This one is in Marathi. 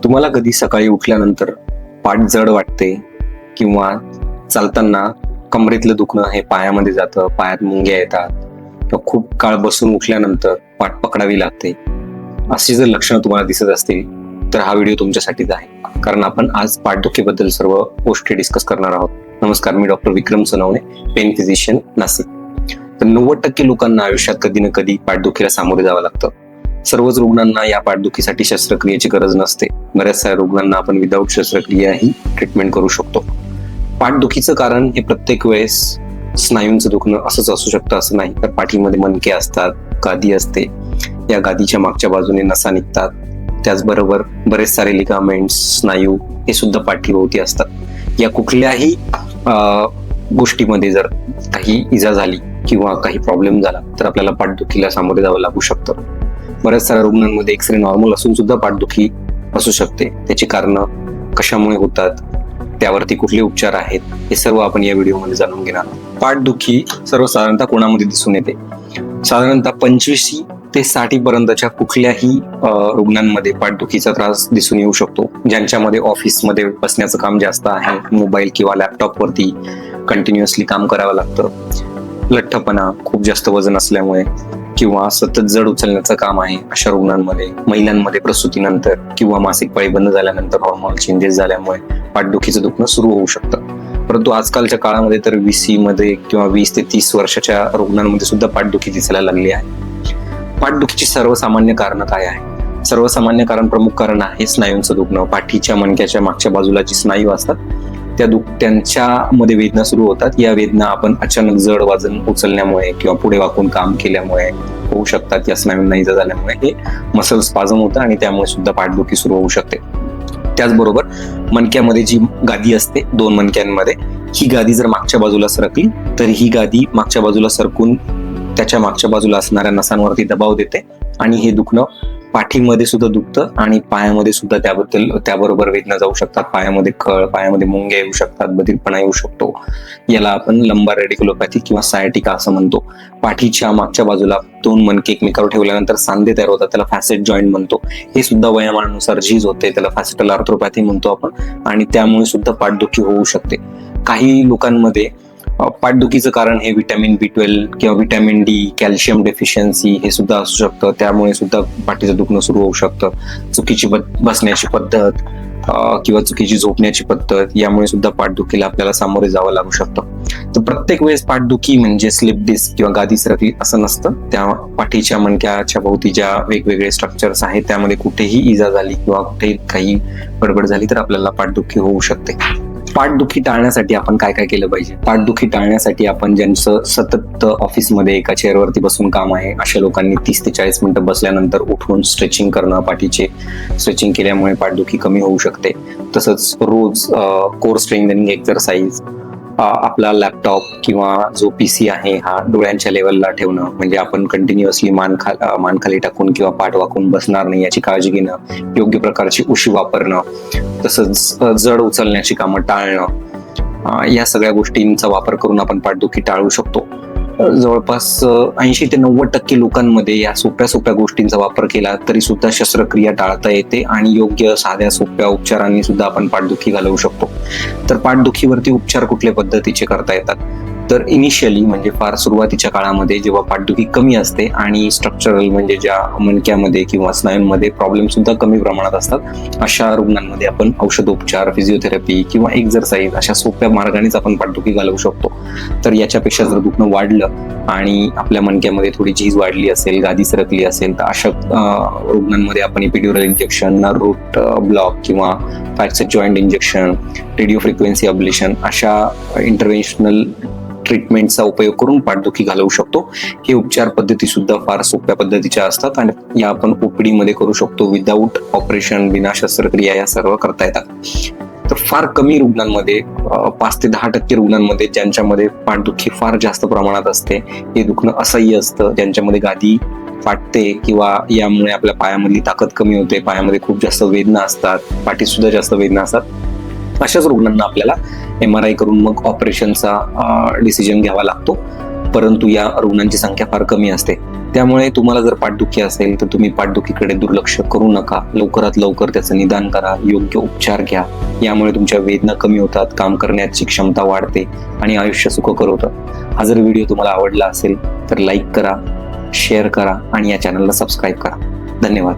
तुम्हाला कधी सकाळी उठल्यानंतर पाठ जड वाटते किंवा चालताना कमरेतलं दुखणं हे पायामध्ये जातं, पायात मुंग्या येतात किंवा खूप काळ बसून उठल्यानंतर पाठ पकडावी लागते, अशी जर लक्षणं तुम्हाला दिसत असतील तर हा व्हिडिओ तुमच्यासाठीच आहे. कारण आपण आज पाठदुखीबद्दल सर्व गोष्टी डिस्कस करणार आहोत. नमस्कार, मी डॉक्टर विक्रम सोनवणे, पेन फिजिशियन, नाशिक. तर 90% लोकांना आयुष्यात कधी ना कधी पाठदुखीला सामोरे जावं लागतं. सर्वच रुग्णांना या पाठदुखीसाठी शस्त्रक्रियेची गरज नसते. बऱ्याचशा रुग्णांना आपण विदाऊट शस्त्रक्रिया ही ट्रीटमेंट करू शकतो. पाठदुखीचं कारण हे प्रत्येक वेळेस स्नायूंचं दुखणं असंच असू शकतं असं नाही. तर पाठीमध्ये मणके असतात, गादी असते, या गादीच्या मागच्या बाजूने नसा निघतात. त्याचबरोबर बरेच सारे लिगामेंट्स, स्नायू हे सुद्धा पाठीभोवती असतात. या कुठल्याही गोष्टीमध्ये जर काही इजा झाली किंवा काही प्रॉब्लेम झाला तर आपल्याला पाठदुखीला सामोरे जावं लागू शकतं. बऱ्याच साऱ्या रुग्णांमध्ये एक्सरे नॉर्मल असून सुद्धा पाठदुखी असू शकते. त्याची कारणं कशामुळे होतात, त्यावरती कुठले उपचार आहेत, हे सर्व आपण या व्हिडिओमध्ये जाणून घेणार. पाठदुखी सर्वसाधारणतः कोणामध्ये दिसून येते? साधारणतः 25 ते 60 पर्यंतच्या कुठल्याही रुग्णांमध्ये पाठदुखीचा त्रास दिसून येऊ शकतो. ज्यांच्यामध्ये ऑफिसमध्ये बसण्याचं काम जास्त आहे, मोबाईल किंवा लॅपटॉपवरती कंटिन्युअसली काम करावं लागतं, लठ्ठपणा, खूप जास्त वजन असल्यामुळे किंवा सतत जड उचलण्याचं काम आहे, अशा रुग्णांमध्ये, महिलांमध्ये प्रसूतीनंतर किंवा मासिक पाळी बंद झाल्यानंतर हॉर्मोनल चेंजेस झाल्यामुळे पाठदुखीचं दुखणं सुरू होऊ शकतं. परंतु आजकालच्या काळामध्ये तर 20 मध्ये किंवा 20 ते 30 वर्षाच्या रुग्णांमध्ये सुद्धा पाठदुखी दिसायला लागली आहे. पाठदुखीची सर्वसामान्य कारणं काय आहे? सर्वसामान्य कारण, प्रमुख कारण आहे स्नायूंचं दुखणं. पाठीच्या मणक्याच्या मागच्या बाजूला जी स्नायू असतात त्यांच्यामध्ये वेदना सुरू होतात. या वेदना आपण अचानक जड वजन उचलण्यामुळे किंवा पुढे वाकून काम केल्यामुळे होऊ शकतात. या स्नायूंना इजा झाल्यामुळे हे मसल स्पाझम होतं आणि त्यामुळे सुद्धा पाठदुखी सुरू होऊ शकते. त्याचबरोबर मणक्यामध्ये जी गादी असते, 2 मणक्यांमध्ये, ही गादी जर मागच्या बाजूला सरकली तर ही गादी मागच्या बाजूला सरकून त्याच्या मागच्या बाजूला असणाऱ्या नसांवरती दबाव देते आणि हे दुखणं पाठीमध्ये सुद्धा दुखतं आणि पायामध्ये सुद्धा त्याबरोबर वेदना जाऊ शकतात. पायामध्ये कळ, पायामध्ये मुंग्या येऊ शकतात, बधीरपणा येऊ शकतो. याला आपण लंबार रेडिक्युलोपॅथी किंवा सायटिका असं म्हणतो. पाठीच्या मागच्या बाजूला 2 मणके एकमेकावर ठेवल्यानंतर सांधे तयार होतात, त्याला फॅसेट जॉईंट म्हणतो. हे सुद्धा वयामानानुसार झीज होते, त्याला फॅसेटल आर्थ्रोपॅथी म्हणतो आपण, आणि त्यामुळे सुद्धा पाठदुखी होऊ शकते. काही लोकांमध्ये पाठदुखीचं कारण हे व्हिटॅमिन B12 किंवा व्हिटॅमिन D, कॅल्शियम डेफिशियन्सी हे सुद्धा असू शकतं. त्यामुळे सुद्धा पाठीचं दुखणं सुरू होऊ शकतं. चुकीची बसण्याची पद्धत किंवा चुकीची झोपण्याची पद्धत, यामुळे सुद्धा पाठदुखीला आपल्याला सामोरे जावं लागू शकतं. तर प्रत्येक वेळेस पाठदुखी म्हणजे स्लिप डिस्क किंवा गादी सरकली असं नसतं. त्या पाठीच्या मणक्याच्या भोवती ज्या वेगवेगळे स्ट्रक्चर्स आहेत त्यामध्ये कुठेही इजा झाली किंवा कुठेही काही गडबड झाली तर आपल्याला पाठदुखी होऊ शकते. पाठदुखी टाळण्यासाठी आपण काय काय केलं पाहिजे? पाठदुखी टाळण्यासाठी आपण ज्यांचं सतत ऑफिसमध्ये एका चेअरवरती बसून काम आहे, अशा लोकांनी 30 ते 40 मिनिटं बसल्यानंतर उठून स्ट्रेचिंग करणं, पाठीचे स्ट्रेचिंग केल्यामुळे पाठदुखी कमी होऊ शकते. तसंच रोज कोर स्ट्रेंथनिंग एक्सरसाइज, आपला लॅपटॉप किंवा जो PC आहे हा डोळ्यांच्या लेवलला ठेवणं, म्हणजे आपण कंटिन्युअसली मान खाली टाकून किंवा पाठ वाकून बसणार नाही याची काळजी घेणं, योग्य प्रकारची उशी वापरणं, तसंच जड उचलण्याची कामं टाळणं, या सगळ्या गोष्टींचा वापर करून आपण पाठदुखी टाळू शकतो. जवळपास 80 ते 90% लोकांमध्ये या सोप्या गोष्टींचा वापर केला तरी सुद्धा शस्त्रक्रिया टाळता येते आणि योग्य साध्या सोप्या उपचारांनी सुद्धा आपण पाठदुखी घालवू शकतो. तर पाठदुखीवरती उपचार कुठल्या पद्धतीचे करता येतात? तर इनिशियली म्हणजे फार सुरुवातीच्या काळामध्ये जेव्हा पाठदुखी कमी असते आणि स्ट्रक्चरल म्हणजे ज्या मणक्यामध्ये किंवा स्नायूंमध्ये प्रॉब्लेम सुद्धा कमी प्रमाणात असतात, अशा रुग्णांमध्ये आपण औषधोपचार, फिजिओथेरपी किंवा एक्सरसाइज अशा सोप्या मार्गानेच आपण पाठदुखी घालवू शकतो. तर याच्यापेक्षा जर दुखणं वाढलं आणि आपल्या मणक्यामध्ये थोडी झीज वाढली असेल, गादी सरकली असेल, तर अशा रुग्णांमध्ये आपण एपिड्युरल इंजेक्शन, रूट ब्लॉक किंवा fracture joint injection, radio frequency oblation अशा इंटरव्हेन्शनल ट्रीटमेंटचा उपयोग करून पाठदुखी घालवू शकतो. हे उपचार पद्धती सुद्धा फार सोप्या पद्धतीच्या असतात आणि या आपण OPD मध्ये करू शकतो. विदाऊट ऑपरेशन, बिना शस्त्रक्रिया या सर्व करता येतात. तर फार कमी रुग्णांमध्ये, 5 ते 10% रुग्णांमध्ये ज्यांच्यामध्ये पाठदुखी फार जास्त प्रमाणात असते, हे दुखणं असह्य असतं, ज्यांच्यामध्ये गादी फाटते किंवा यामुळे आपल्या पायामधली ताकद कमी होते, पायामध्ये खूप जास्त वेदना असतात, पाठीत सुद्धा जास्त वेदना असतात, अशाच रुग्णांना आपल्याला MRI करून मग ऑपरेशनचा डिसिजन घ्यावा लागतो. परंतु या रुग्णांची संख्या फार कमी असते. त्यामुळे तुम्हाला जर पाठदुखी असेल तर तुम्ही पाठदुखीकडे दुर्लक्ष करू नका. लवकरात लवकर त्याचं निदान करा, योग्य उपचार घ्या. यामुळे तुमच्या वेदना कमी होतात, काम करण्याची क्षमता वाढते आणि आयुष्य सुखकर होतं. हा जर व्हिडिओ तुम्हाला आवडला असेल तर लाईक करा, शेअर करा आणि या चॅनलला सबस्क्राईब करा. धन्यवाद.